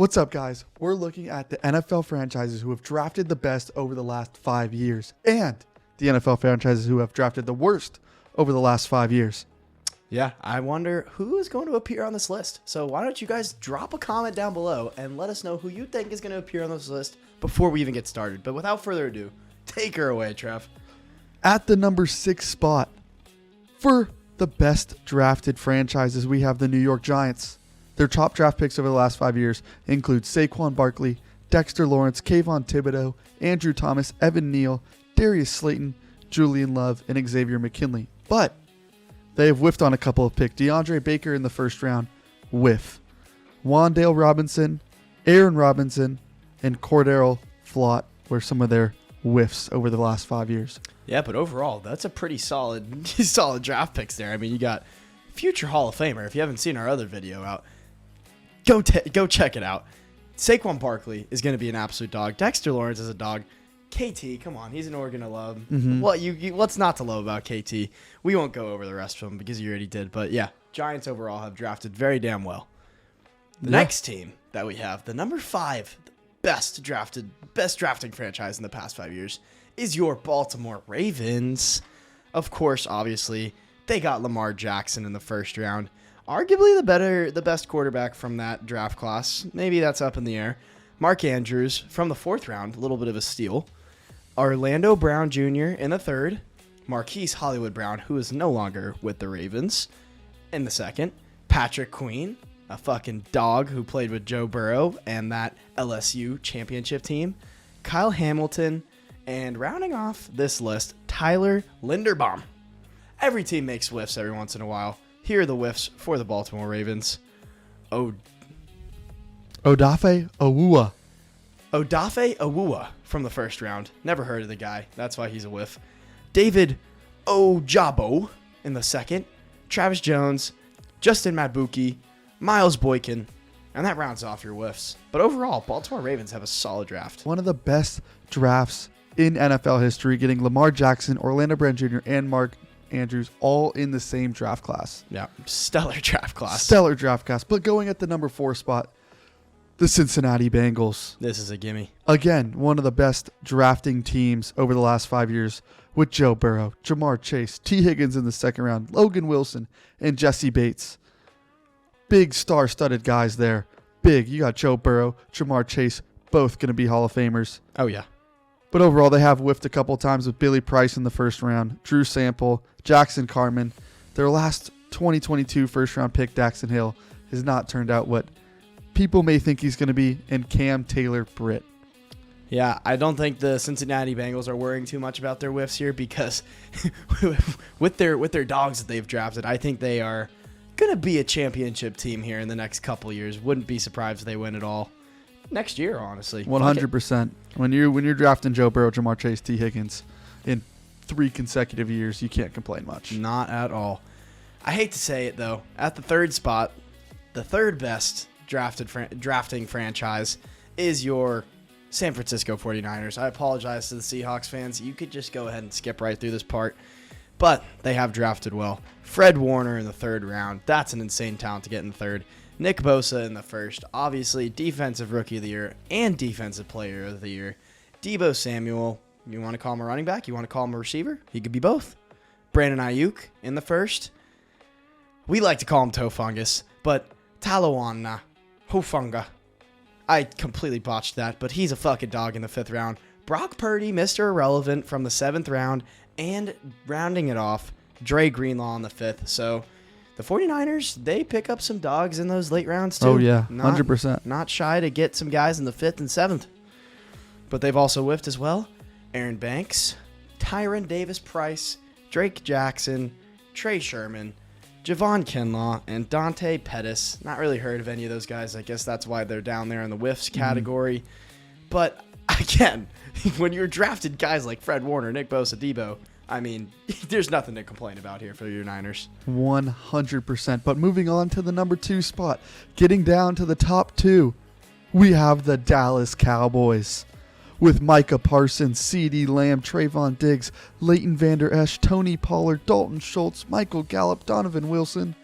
What's up, guys? We're looking at the NFL franchises who have drafted the best over the last 5 years and the NFL franchises who have drafted the worst over the last 5 years. Yeah, I wonder who is going to appear on this list. So why don't you guys drop a comment down below and let us know who you think is going to appear on this list before we even get started. But without further ado, take her away, Trev. At the number 6 spot for the best drafted franchises, we have the New York Giants. Their top draft picks over the last 5 years include Saquon Barkley, Dexter Lawrence, Kayvon Thibodeau, Andrew Thomas, Evan Neal, Darius Slayton, Julian Love, and Xavier McKinley. But they have whiffed on a couple of picks. DeAndre Baker in the first round, whiff. Wan'Dale Robinson, Aaron Robinson, and Cordero Flott were some of their whiffs over the last 5 years. Yeah, but overall, that's a pretty solid draft picks there. I mean, you got future Hall of Famer. If you haven't seen our other video out, go check it out. Saquon Barkley is going to be an absolute dog. Dexter Lawrence is a dog. KT, come on, he's an organ of love. Mm-hmm. What's not to love about KT? We won't go over the rest of them because you already did. But yeah, Giants overall have drafted very damn well. The next team that we have, the number 5 best drafting franchise in the past 5 years, is your Baltimore Ravens. Of course, obviously, they got Lamar Jackson in the first round. Arguably the best quarterback from that draft class. Maybe that's up in the air. Mark Andrews from the 4th round, a little bit of a steal. Orlando Brown Jr. in the 3rd. Marquise Hollywood Brown, who is no longer with the Ravens, in the 2nd. Patrick Queen, a fucking dog who played with Joe Burrow and that LSU championship team. Kyle Hamilton, and rounding off this list, Tyler Linderbaum. Every team makes whiffs every once in a while. Here are the whiffs for the Baltimore Ravens. Odafe Owuah. Odafe Owuah from the 1st round. Never heard of the guy. That's why he's a whiff. David Ojabo in the 2nd. Travis Jones, Justin Mabuki, Miles Boykin, and that rounds off your whiffs. But overall, Baltimore Ravens have a solid draft. One of the best drafts in NFL history, getting Lamar Jackson, Orlando Brown Jr., and Mark Andrews all in the same draft class. Yeah, stellar draft class. Stellar draft class. But going at the number 4 spot, the Cincinnati Bengals. This is a gimme. Again, one of the best drafting teams over the last 5 years with Joe Burrow, Jamar Chase, T. Higgins in the 2nd round, Logan Wilson, and Jesse Bates. Big star-studded guys there. Big. You got Joe Burrow, Jamar Chase, both going to be Hall of Famers. Oh, yeah. But overall, they have whiffed a couple of times with Billy Price in the 1st round, Drew Sample, Jackson Carman. Their last 2022 first-round pick, Daxton Hill, has not turned out what people may think he's going to be, and Cam Taylor-Britt. Yeah, I don't think the Cincinnati Bengals are worrying too much about their whiffs here because with their dogs that they've drafted, I think they are going to be a championship team here in the next couple of years. Wouldn't be surprised if they win it all next year, honestly. 100%. When you're drafting Joe Burrow, Jamar Chase, T. Higgins in 3 consecutive years, you can't complain much. Not at all. I hate to say it, though. At the 3rd spot, the 3rd best drafting franchise is your San Francisco 49ers. I apologize to the Seahawks fans. You could just go ahead and skip right through this part. But they have drafted well. Fred Warner in the 3rd round. That's an insane talent to get in the 3rd. Nick Bosa in the 1st. Obviously, Defensive Rookie of the Year and Defensive Player of the Year. Deebo Samuel. You want to call him a running back? You want to call him a receiver? He could be both. Brandon Ayuk in the 1st. We like to call him Toe Fungus, but Talawana Hofunga. I completely botched that, but he's a fucking dog in the 5th round. Brock Purdy, Mr. Irrelevant from the 7th round, and rounding it off, Dre Greenlaw in the 5th. So the 49ers, they pick up some dogs in those late rounds too. Oh yeah, 100%. Not shy to get some guys in the 5th and 7th. But they've also whiffed as well. Aaron Banks, Tyron Davis-Price, Drake Jackson, Trey Sherman, Javon Kinlaw, and Dante Pettis. Not really heard of any of those guys. I guess that's why they're down there in the whiffs category. But again, when you're drafted guys like Fred Warner, Nick Bosa, Deebo, I mean, there's nothing to complain about here for your Niners. 100%. But moving on to the number 2 spot, getting down to the top 2, we have the Dallas Cowboys. With Micah Parsons, CeeDee Lamb, Trayvon Diggs, Leighton Vander Esch, Tony Pollard, Dalton Schultz, Michael Gallup, Donovan Wilson.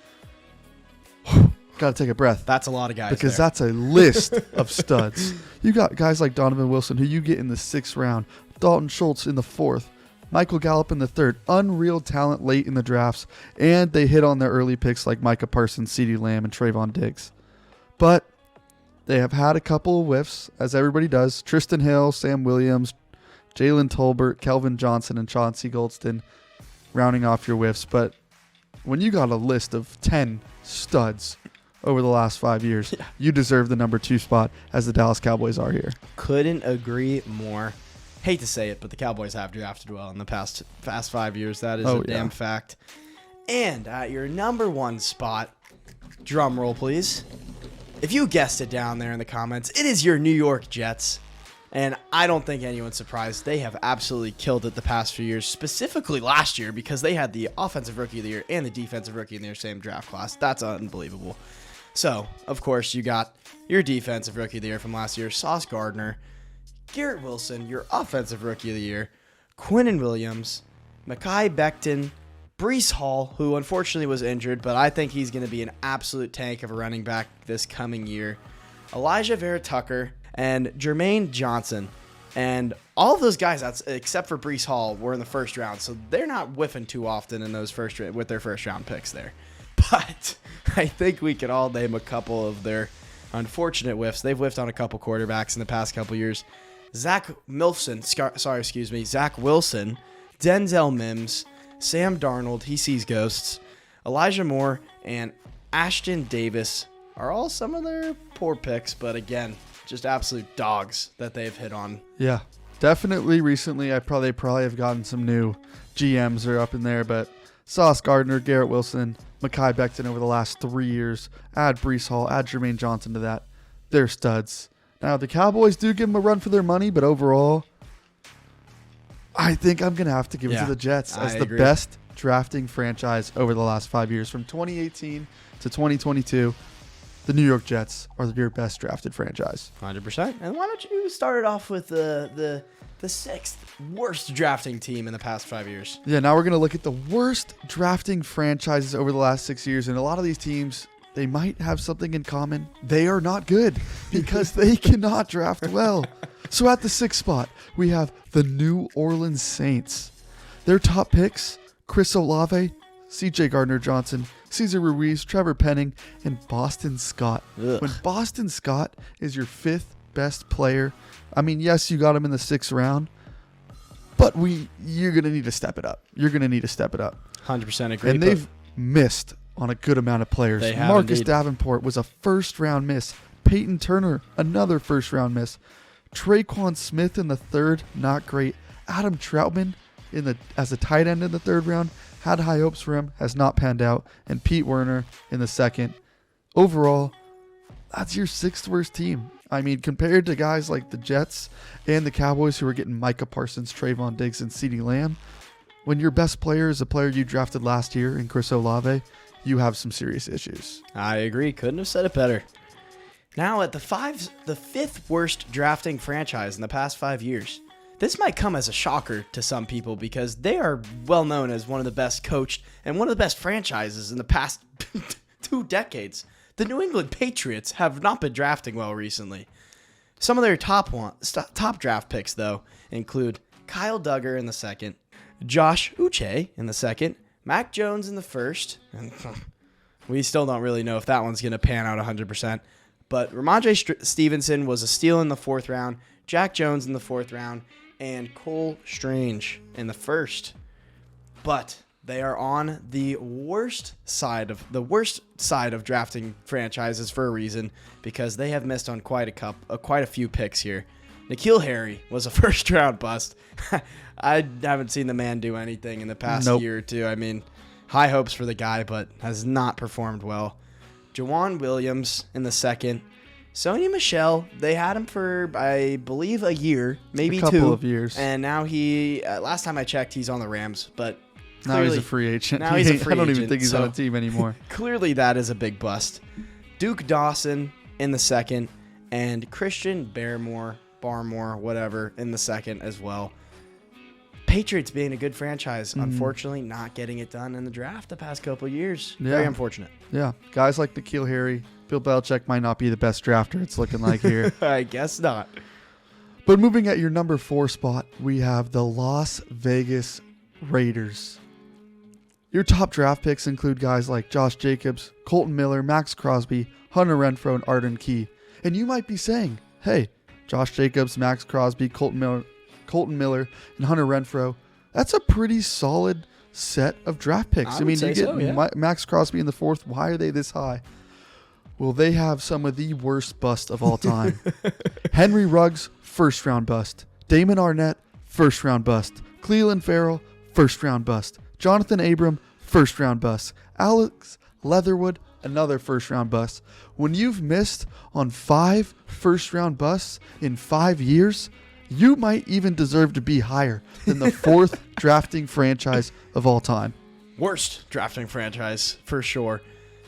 got to take a breath. That's a lot of guys. Because there. that's a list of studs. You got guys like Donovan Wilson, who you get in the 6th round, Dalton Schultz in the 4th, Michael Gallup in the 3rd. Unreal talent late in the drafts, and they hit on their early picks like Micah Parsons, CeeDee Lamb, and Trayvon Diggs. But they have had a couple of whiffs, as everybody does. Tristan Hill, Sam Williams, Jalen Tolbert, Kelvin Johnson, and Chauncey Goldston rounding off your whiffs. But when you got a list of 10 studs over the last 5 years, you deserve the number 2 spot, as the Dallas Cowboys are here. Couldn't agree more. Hate to say it, but the Cowboys have drafted well in the past 5 years. That is a damn fact. And at your number 1 spot, drum roll please. If you guessed it down there in the comments, it is your New York Jets. And I don't think anyone's surprised. They have absolutely killed it the past few years, specifically last year, because they had the Offensive Rookie of the Year and the Defensive Rookie in their same draft class. That's unbelievable. So, of course, you got your Defensive Rookie of the Year from last year, Sauce Gardner, Garrett Wilson, your Offensive Rookie of the Year, Quinnen Williams, Mekhi Becton, Breece Hall, who unfortunately was injured, but I think he's going to be an absolute tank of a running back this coming year, Elijah Vera Tucker, and Jermaine Johnson. And all of those guys, except for Breece Hall, were in the 1st round, so they're not whiffing too often in those with their 1st round picks there. But I think we could all name a couple of their unfortunate whiffs. They've whiffed on a couple quarterbacks in the past couple years. Zach Wilson, Denzel Mims, Sam Darnold, he sees ghosts, Elijah Moore, and Ashton Davis are all some of their poor picks, but again, just absolute dogs that they've hit on. Yeah, definitely recently I probably have gotten some new GMs are up in there, but Sauce Gardner, Garrett Wilson, Mekhi Becton over the last 3 years, add Breece Hall, add Jermaine Johnson to that. They're studs. Now, the Cowboys do give them a run for their money, but overall, I think I'm going to have to give it to the Jets as the best drafting franchise over the last 5 years. From 2018 to 2022, the New York Jets are your best drafted franchise. 100%. And why don't you start it off with the 6th worst drafting team in the past 5 years? Yeah, now we're going to look at the worst drafting franchises over the last 6 years. And a lot of these teams, they might have something in common. They are not good because they cannot draft well. So at the 6th spot, we have the New Orleans Saints. Their top picks, Chris Olave, C.J. Gardner-Johnson, Cesar Ruiz, Trevor Penning, and Boston Scott. Ugh. When Boston Scott is your 5th best player, I mean, yes, you got him in the 6th round, but you're going to need to step it up. You're going to need to step it up. 100% agree. And they've missed on a good amount of players. They have Marcus indeed. Davenport was a 1st-round miss. Peyton Turner, another 1st-round miss. Traquan Smith in the 3rd, not great. Adam Troutman as a tight end in the 3rd round, had high hopes for him, has not panned out. And Pete Werner in the 2nd. Overall, that's your 6th worst team. I mean, compared to guys like the Jets and the Cowboys who are getting Micah Parsons, Trayvon Diggs, and CeeDee Lamb, when your best player is a player you drafted last year in Chris Olave, you have some serious issues. I agree. Couldn't have said it better. Now at the 5th worst drafting franchise in the past 5 years. This might come as a shocker to some people because they are well known as one of the best coached and one of the best franchises in the past 2 decades. The New England Patriots have not been drafting well recently. Some of their top draft picks, though, include Kyle Duggar in the 2nd, Josh Uche in the 2nd, Mac Jones in the 1st, and we still don't really know if that one's going to pan out 100%, but Ramondre Stevenson was a steal in the 4th round, Jack Jones in the 4th round, and Cole Strange in the 1st. But they are on the worst side of drafting franchises for a reason, because they have missed on quite a few picks here. N'Keal Harry was a 1st-round bust. I haven't seen the man do anything in the past year or two. I mean, high hopes for the guy, but has not performed well. Jawan Williams in the 2nd. Sony Michel, they had him for, I believe, a year, maybe 2. A couple of years. And now last time I checked, he's on the Rams, but now he's a free agent. Now he's a free agent. I don't agent, even think he's on a team anymore. Clearly that is a big bust. Duke Dawson in the 2nd, and Christian Barmore, whatever, in the 2nd as well. Patriots being a good franchise, unfortunately not getting it done in the draft the past couple of years. Yeah. Very unfortunate. Yeah. Guys like N'Keal Harry, Bill Belichick might not be the best drafter, it's looking like here. I guess not. But moving at your number 4 spot, we have the Las Vegas Raiders. Your top draft picks include guys like Josh Jacobs, Colton Miller, Max Crosby, Hunter Renfrow, and Arden Key. And you might be saying, hey, Josh Jacobs, Max Crosby, Colton Miller, and Hunter Renfrow, that's a pretty solid set of draft picks. I mean, you get Max Crosby in the 4th. Why are they this high? Well, they have some of the worst bust of all time. Henry Ruggs, first-round bust. Damon Arnett, first-round bust. Cleveland Farrell, first-round bust. Jonathan Abram, first-round bust. Alex Leatherwood, another first-round bust. When you've missed on 5 first-round busts in 5 years, you might even deserve to be higher than the 4th drafting franchise of all time. Worst drafting franchise, for sure.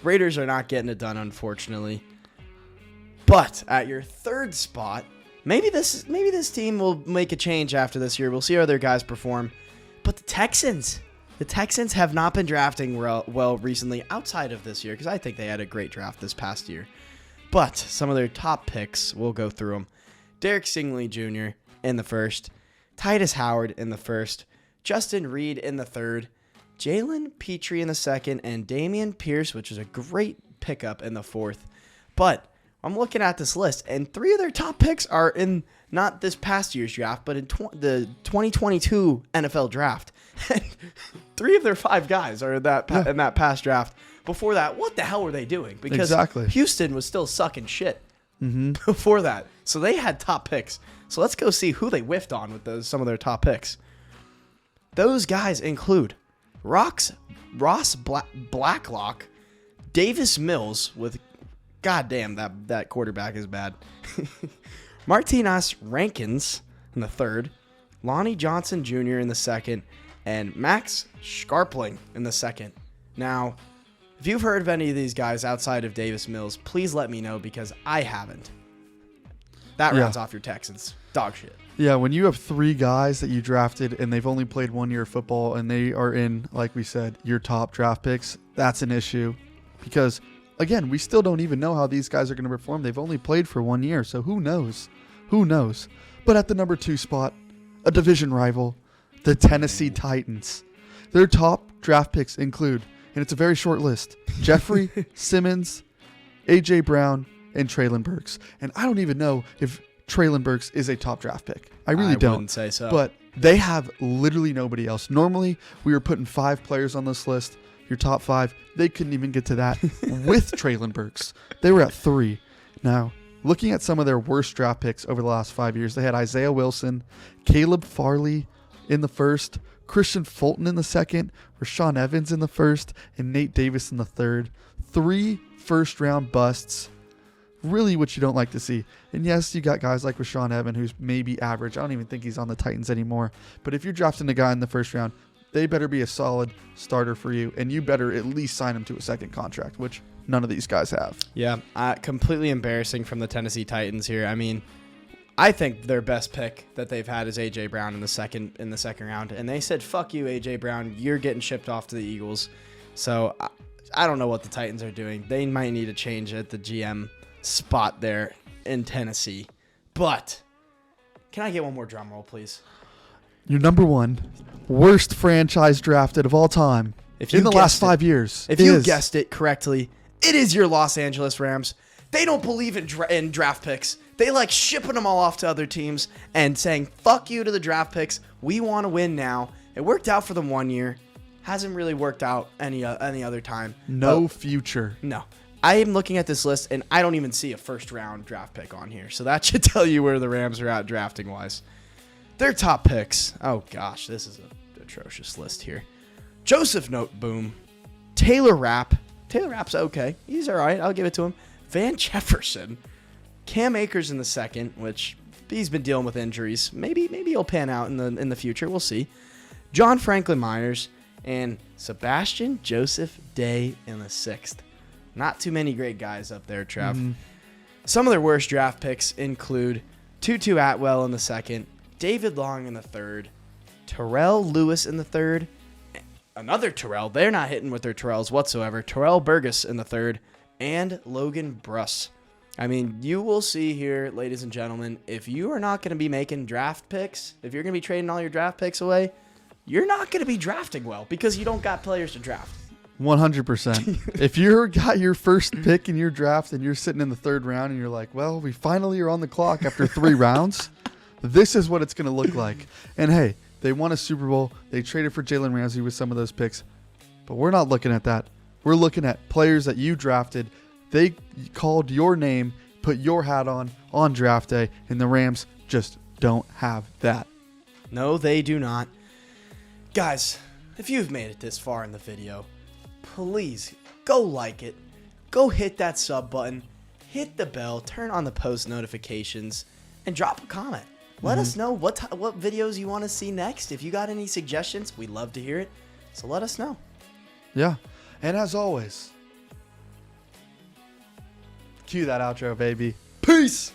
Raiders are not getting it done, unfortunately. But at your 3rd spot, maybe this team will make a change after this year. We'll see how their guys perform. But the Texans have not been drafting well recently outside of this year, because I think they had a great draft this past year. But some of their top picks, we'll go through them. Derek Stingley Jr. in the 1st. Titus Howard in the 1st. Justin Reed in the 3rd. Jalen Petrie in the 2nd, and Damian Pierce, which is a great pickup, in the 4th. But I'm looking at this list, and 3 of their top picks are in not this past year's draft, but in the 2022 NFL draft. And 3 of their 5 guys are in that past draft. Before that, what the hell were they doing? Because Houston was still sucking shit before that. So they had top picks. So let's go see who they whiffed on with some of their top picks. Those guys include Ross Blacklock, Davis Mills with, goddamn, that quarterback is bad. Martinez Rankins in the 3rd, Lonnie Johnson Jr. in the 2nd, and Max Scarpling in the 2nd. Now, if you've heard of any of these guys outside of Davis Mills, please let me know, because I haven't. That rounds off your Texans. Dog shit. Yeah, when you have 3 guys that you drafted and they've only played 1 year of football and they are in, like we said, your top draft picks, that's an issue. Because, again, we still don't even know how these guys are going to perform. They've only played for 1 year, so who knows? Who knows? But at the number 2 spot, a division rival, the Tennessee Titans. Their top draft picks include, and it's a very short list, Jeffrey Simmons, A.J. Brown, and Treylon Burks. And I don't even know if Treylon Burks is a top draft pick. I really don't. I wouldn't say so. But they have literally nobody else. Normally, we were putting 5 players on this list. Your top 5, they couldn't even get to that with Treylon Burks. They were at 3. Now, looking at some of their worst draft picks over the last 5 years, they had Isaiah Wilson, Caleb Farley in the 1st, Christian Fulton in the 2nd, Rashawn Evans in the 1st, and Nate Davis in the 3rd. 3 first-round busts. Really what you don't like to see. And yes, you got guys like Rashawn Evans, who's maybe average. I don't even think he's on the Titans anymore. But if you're drafting a guy in the 1st round, they better be a solid starter for you. And you better at least sign him to a 2nd contract, which none of these guys have. Yeah, completely embarrassing from the Tennessee Titans here. I mean, I think their best pick that they've had is A.J. Brown in the second round. And they said, fuck you, A.J. Brown. You're getting shipped off to the Eagles. So I don't know what the Titans are doing. They might need a change at the GM spot there in Tennessee. But can I get one more drum roll, please? Your number 1 worst franchise drafted of all time in the last 5 years. If you guessed it correctly, it is your Los Angeles Rams. They don't believe in draft picks. They like shipping them all off to other teams and saying, fuck you to the draft picks. We want to win now. It worked out for them 1 year. Hasn't really worked out any other time. No future. No. I am looking at this list, and I don't even see a first-round draft pick on here. So that should tell you where the Rams are at drafting-wise. Their top picks. Oh, gosh. This is an atrocious list here. Joseph Noteboom. Taylor Rapp. Taylor Rapp's okay. He's all right. I'll give it to him. Van Jefferson. Cam Akers in the 2nd, which he's been dealing with injuries. Maybe he'll pan out in the future. We'll see. John Franklin Myers. And Sebastian Joseph Day in the 6th. Not too many great guys up there, Trev. Mm-hmm. Some of their worst draft picks include Tutu Atwell in the 2nd, David Long in the 3rd, Terrell Lewis in the third. Another Terrell. They're not hitting with their Terrells whatsoever. Terrell Burgess in the third. And Logan Bruss. I mean, you will see here, ladies and gentlemen, if you are not going to be making draft picks, if you're going to be trading all your draft picks away, you're not going to be drafting well because you don't got players to draft. 100%. If you got your first pick in your draft and you're sitting in the third round and you're like, well, we finally are on the clock after 3 rounds, this is what it's going to look like. And hey, they won a Super Bowl. They traded for Jalen Ramsey with some of those picks. But we're not looking at that. We're looking at players that you drafted. They called your name, put your hat on draft day, and the Rams just don't have that. No, they do not. Guys, if you've made it this far in the video, please go like it. Go hit that sub button. Hit the bell. Turn on the post notifications. And drop a comment. Let us know what videos you want to see next. If you got any suggestions, we'd love to hear it. So let us know. Yeah. And as always, cue that outro, baby. Peace.